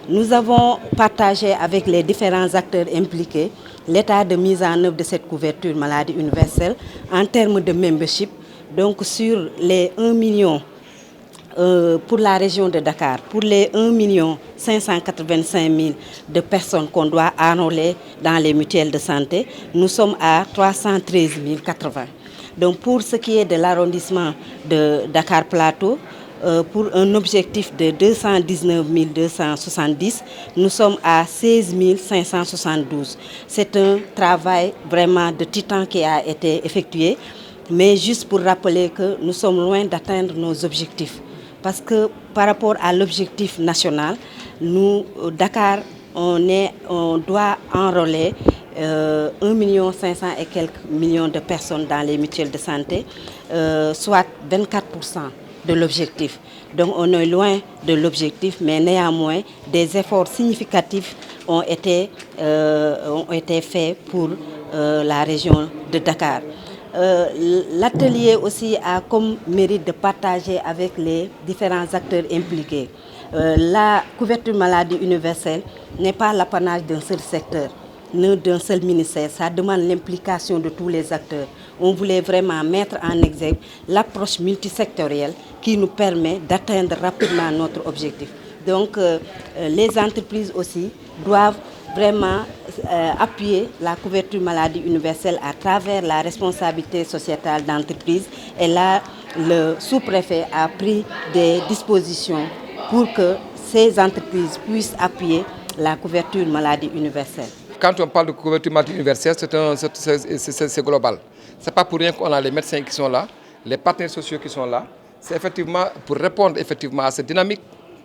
Nous avons partagé avec les différents acteurs impliqués l'état de mise en œuvre de cette couverture maladie universelle en termes de membership. Donc sur les 1 million pour la région de Dakar, pour les 1 585 000 de personnes qu'on doit enrôler dans les mutuelles de santé, nous sommes à 313 080. Donc pour ce qui est de l'arrondissement de Dakar Plateau, pour un objectif de 219 270, nous sommes à 16 572. C'est un travail vraiment de titan qui a été effectué, mais juste pour rappeler que nous sommes loin d'atteindre nos objectifs. Parce que par rapport à l'objectif national, nous, Dakar, on doit enrôler 1 500 000 et quelques millions de personnes dans les mutuelles de santé, soit 24% de l'objectif. Donc on est loin de l'objectif, mais néanmoins, des efforts significatifs ont été faits pour la région de Dakar. L'atelier aussi a comme mérite de partager avec les différents acteurs impliqués. La couverture maladie universelle n'est pas l'apanage d'un seul secteur, ni d'un seul ministère. Ça demande l'implication de tous les acteurs. On voulait vraiment mettre en exergue l'approche multisectorielle qui nous permet d'atteindre rapidement notre objectif. Donc les entreprises aussi doivent vraiment appuyer la couverture maladie universelle à travers la responsabilité sociétale d'entreprise. Et là, le sous-préfet a pris des dispositions pour que ces entreprises puissent appuyer la couverture maladie universelle. Quand on parle de couverture maladie universelle, c'est global. Ce n'est pas pour rien qu'on a les médecins qui sont là, les partenaires sociaux qui sont là. C'est effectivement pour répondre effectivement à cette dynamique,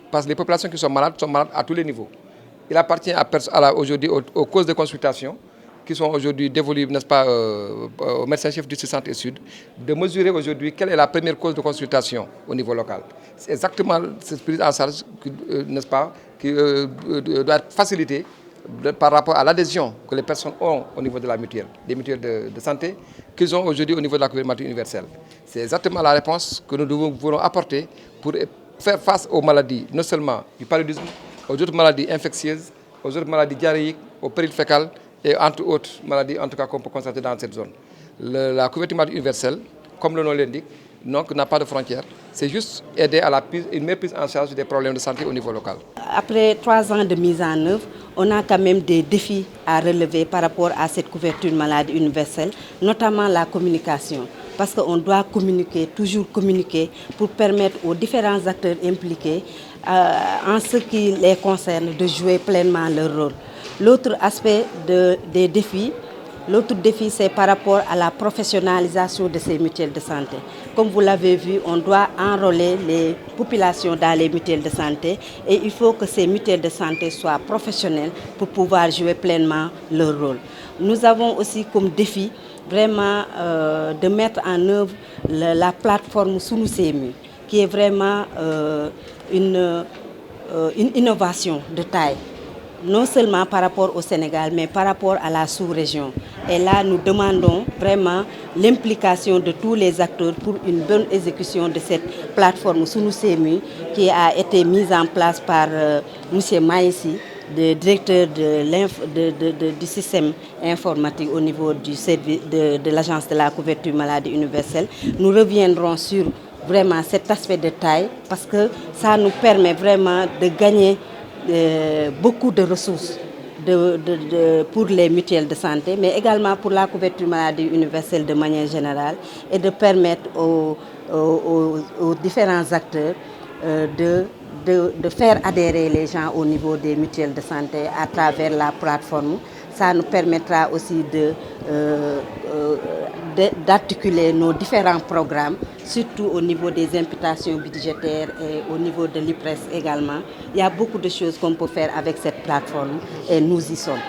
parce que les populations qui sont malades à tous les niveaux. Il appartient aujourd'hui aux causes de consultation qui sont aujourd'hui dévolues, n'est-ce pas, au médecin-chef du Centre et Sud, de mesurer aujourd'hui quelle est la première cause de consultation au niveau local. C'est exactement cette prise en charge, n'est-ce pas, qui doit être facilitée par rapport à l'adhésion que les personnes ont au niveau de la mutuelle, des mutuelles de santé, qu'ils ont aujourd'hui au niveau de la couverture maladie universelle. C'est exactement la réponse que nous devons apporter pour faire face aux maladies, non seulement du paludisme, aux autres maladies infectieuses, aux autres maladies diarrhéiques, aux périls fécales et entre autres maladies en tout cas qu'on peut constater dans cette zone. La couverture maladie universelle, comme le nom l'indique, n'a pas de frontières. C'est juste aider à une meilleure prise en charge des problèmes de santé au niveau local. Après 3 ans de mise en œuvre, on a quand même des défis à relever par rapport à cette couverture maladie universelle, notamment la communication. Parce qu'on doit communiquer, toujours communiquer, pour permettre aux différents acteurs impliqués, en ce qui les concerne, de jouer pleinement leur rôle. L'autre aspect des défis, c'est par rapport à la professionnalisation de ces mutuelles de santé. Comme vous l'avez vu, on doit enrôler les populations dans les mutuelles de santé et il faut que ces mutuelles de santé soient professionnelles pour pouvoir jouer pleinement leur rôle. Nous avons aussi comme défi vraiment de mettre en œuvre la plateforme Sunu CMU, qui est vraiment une innovation de taille. Non seulement par rapport au Sénégal, mais par rapport à la sous-région. Et là, nous demandons vraiment l'implication de tous les acteurs pour une bonne exécution de cette plateforme Sunu CMU qui a été mise en place par M. Maïssi, le directeur du système informatique au niveau du service de l'Agence de la couverture maladie universelle. Nous reviendrons sur vraiment cet aspect de taille parce que ça nous permet vraiment de gagner beaucoup de ressources pour les mutuelles de santé, mais également pour la couverture maladie universelle de manière générale et de permettre aux différents acteurs de faire adhérer les gens au niveau des mutuelles de santé à travers la plateforme. Ça nous permettra aussi d'articuler nos différents programmes, surtout au niveau des imputations budgétaires et au niveau de l'IPRES également. Il y a beaucoup de choses qu'on peut faire avec cette plateforme et nous y sommes.